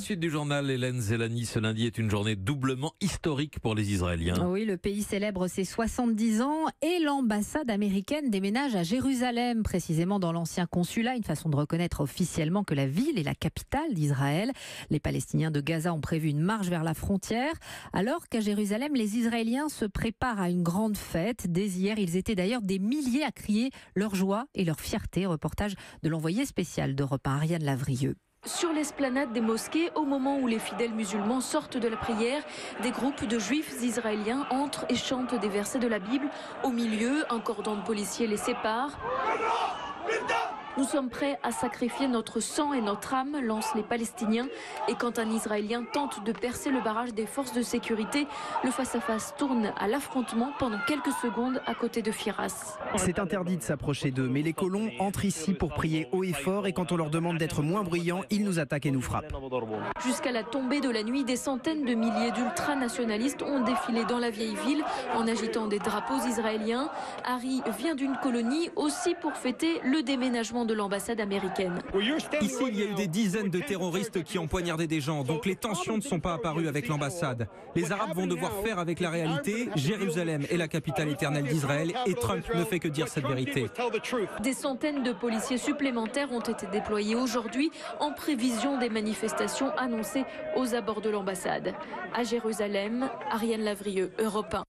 suite du journal, Hélène Zelani, ce lundi est une journée doublement historique pour les Israéliens. Oui, le pays célèbre ses 70 ans et l'ambassade américaine déménage à Jérusalem, précisément dans l'ancien consulat, une façon de reconnaître officiellement que la ville est la capitale d'Israël. Les Palestiniens de Gaza ont prévu une marche vers la frontière, alors qu'à Jérusalem, les Israéliens se préparent à une grande fête. Dès hier, ils étaient d'ailleurs des milliers à crier leur joie et leur fierté. Reportage de l'envoyé spécial d'Europe 1, Ariane Lavrieux. Sur l'esplanade des mosquées, au moment où les fidèles musulmans sortent de la prière, des groupes de juifs israéliens entrent et chantent des versets de la Bible. Au milieu, un cordon de policiers les sépare. Nous sommes prêts à sacrifier notre sang et notre âme, lancent les Palestiniens. Et quand un Israélien tente de percer le barrage des forces de sécurité, le face-à-face tourne à l'affrontement pendant quelques secondes à côté de Firas. C'est interdit de s'approcher d'eux, mais les colons entrent ici pour prier haut et fort. Et quand on leur demande d'être moins bruyants, ils nous attaquent et nous frappent. Jusqu'à la tombée de la nuit, des centaines de milliers d'ultranationalistes ont défilé dans la vieille ville en agitant des drapeaux israéliens. Harry vient d'une colonie aussi pour fêter le déménagement de l'ambassade américaine. Ici, il y a eu des dizaines de terroristes qui ont poignardé des gens, donc les tensions ne sont pas apparues avec l'ambassade. Les Arabes vont devoir faire avec la réalité. Jérusalem est la capitale éternelle d'Israël et Trump ne fait que dire cette vérité. Des centaines de policiers supplémentaires ont été déployés aujourd'hui en prévision des manifestations annoncées aux abords de l'ambassade. À Jérusalem, Ariane Lavrieux, Europe 1.